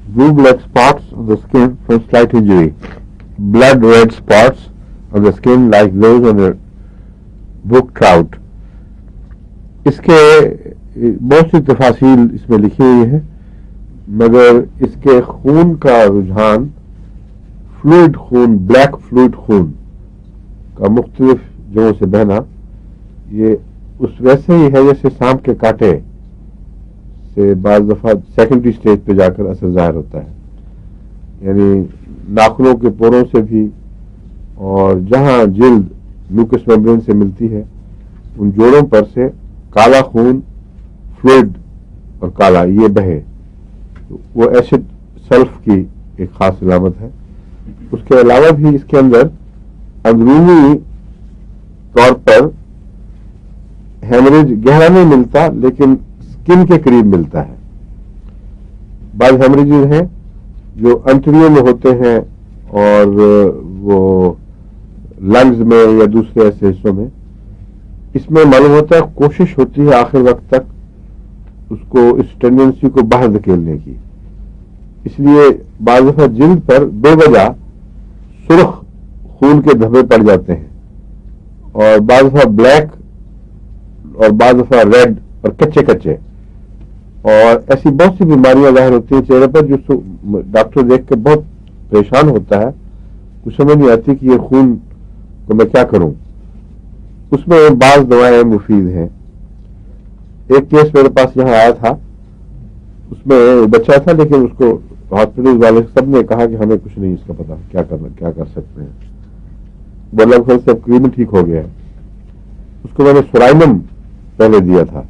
blue black spots on the skin from slight injury, blood red spots on the skin like those on a brook trout. اس کے بہت سی تفاصیل اس میں لکھی ہوئی ہیں، مگر اس کے خون کا رجحان فلوئڈ خون، بلیک فلوئڈ خون کا مختلف جگہوں سے بہنا، یہ اس ویسے ہی ہے جیسے سانپ کے کانٹے سے بعض دفعہ سیکنڈری سٹیج پہ جا کر اثر ظاہر ہوتا ہے، یعنی ناخنوں کے پوروں سے بھی، اور جہاں جلد میوکس میمبرین سے ملتی ہے ان جوڑوں پر سے کالا خون، فلوئڈ اور کالا یہ بہے، وہ ایسڈ سلف کی ایک خاص علامت ہے۔ اس کے علاوہ بھی اس کے اندر اندرونی طور پر ہیمریج گہرا نہیں ملتا لیکن اسکن کے قریب ملتا ہے۔ بعض ہیمریجز ہیں جو انتڑیوں میں ہوتے ہیں اور وہ لنگز میں یا دوسرے ایسے حصوں میں، اس میں معلوم ہوتا ہے کوشش ہوتی ہے آخر وقت تک اس کو، اس ٹینڈنسی کو باہر دھکیلنے کی، اس لیے بعض دفعہ جلد پر بے وجہ سرخ خون کے دھبے پڑ جاتے ہیں، اور بعض دفعہ بلیک اور بعض دفعہ ریڈ اور کچے کچے، اور ایسی بہت سی بیماریاں ظاہر ہوتی ہیں چہرے پر جو ڈاکٹر دیکھ کے بہت پریشان ہوتا ہے، کچھ سمجھ نہیں آتی کہ یہ خون کو میں کیا کروں۔ اس میں بعض دوائیں مفید ہیں۔ ایک کیس میرے پاس یہاں آیا تھا، اس میں بچہ تھا لیکن اس کو ہاسپٹل والے سب نے کہا کہ ہمیں کچھ نہیں اس کا پتا کیا کرنا، کیا کر سکتے ہیں، بولا پھر سے تقریباً ٹھیک ہو گیا ہے۔ اس کو میں نے سورائنم پہلے دیا تھا،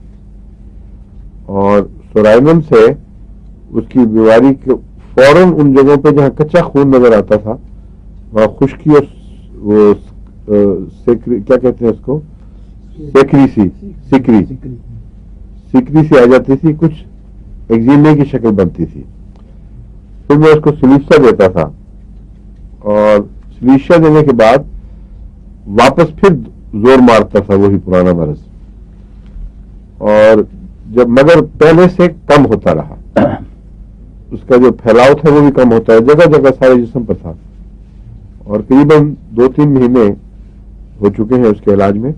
اور سورائنم سے اس کی بیماری کے فوراً ان جگہوں پہ جہاں کچا خون نظر آتا تھا وہاں خشکی اور وہ کیا کہتے ہیں اس کو، سیکری سی آ جاتی تھی، کچھ ایگزیمے کی شکل بنتی تھی۔ پھر میں اس کو سلیشیا دیتا تھا، اور سلیشیا دینے کے بعد واپس پھر زور مارتا تھا وہی پرانا مرض، اور جب مگر پہلے سے کم ہوتا رہا، اس کا جو پھیلاؤ تھا وہ بھی کم ہوتا ہے، جگہ جگہ سارے جسم پر تھا، اور قریباً 2-3 مہینے ہو چکے ہیں اس کے علاج میں،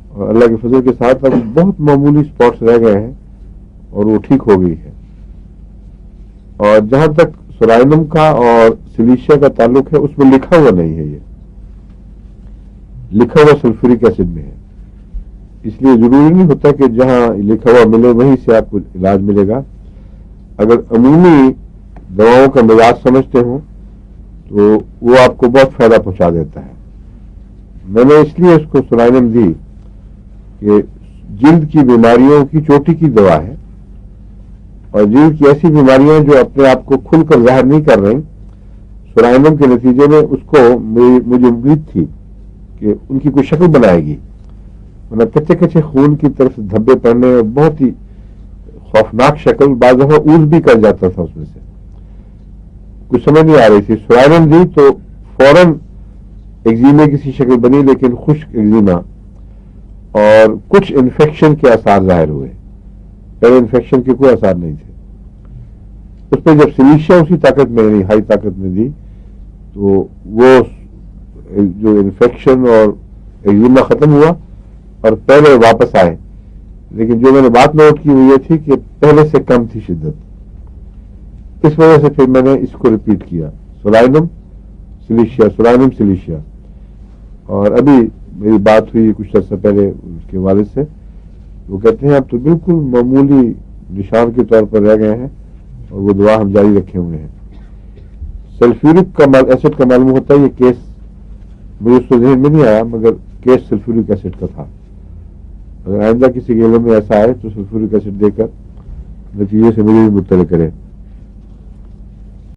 اور اللہ کے فضل کے ساتھ اب بہت معمولی اسپاٹس رہ گئے ہیں اور وہ ٹھیک ہو گئی ہے۔ اور جہاں تک سورائنم کا اور سلیشیا کا تعلق ہے اس میں لکھا ہوا نہیں ہے، یہ لکھا ہوا سلفورک ایسڈ میں ہے، اس لیے ضروری نہیں ہوتا کہ جہاں لکھا ہوا ملے وہیں سے آپ کو علاج ملے گا۔ اگر عمومی دواؤں کا مزاج سمجھتے ہوں تو وہ آپ کو بہت فائدہ پہنچا دیتا ہے۔ میں نے اس لیے اس کو سورائنم دی کہ جلد کی بیماریوں کی چوٹی کی دوا ہے، اور جلد کی ایسی بیماریاں جو اپنے آپ کو کھل کر ظاہر نہیں کر رہی، سورائنم کے نتیجے میں اس کو مجھے امید تھی کہ ان کی کوئی شکل بنائے گی، ورنہ کچے کچے خون کی طرف دھبے پڑنے، بہت ہی خوفناک شکل، بعض دفعہ اوز بھی کر جاتا تھا اس میں سے، کچھ سمجھ نہیں آ رہی تھی۔ سورائنم دی تو فوراً ایگزیمے کسی شکل بنی، لیکن خشک ایگزیما اور کچھ انفیکشن کے آثار ظاہر ہوئے، پہلے انفیکشن کے کوئی آثار نہیں تھے۔ اس پہ جب سلیشیا اسی طاقت میں، یعنی ہائی طاقت میں دی، تو وہ جو انفیکشن اور ایگزیما ختم ہوا اور پہلے واپس آئے، لیکن جو میں نے بات نوٹ کی وہ یہ تھی کہ پہلے سے کم تھی شدت، اس وجہ سے پھر میں نے اس کو ریپیٹ کیا، سورائنم سلیشیا۔ اور ابھی میری بات ہوئی کچھ عرصہ پہلے اس کے والد سے، وہ کہتے ہیں اب تو بالکل معمولی نشان کے طور پر رہ گئے ہیں، اور وہ دعا ہم جاری رکھے ہوئے ہیں۔ سلفورک ایسڈ کا معلوم ہوتا ہے، یہ کیس مجھے اس کو ذہن میں نہیں آیا، مگر کیس سلفورک ایسڈ کا تھا۔ اگر آئندہ کسی کے علم میں ایسا آئے تو سلفورک ایسڈ دے کر نتیجے سے مجھے بھی مطلع کرے۔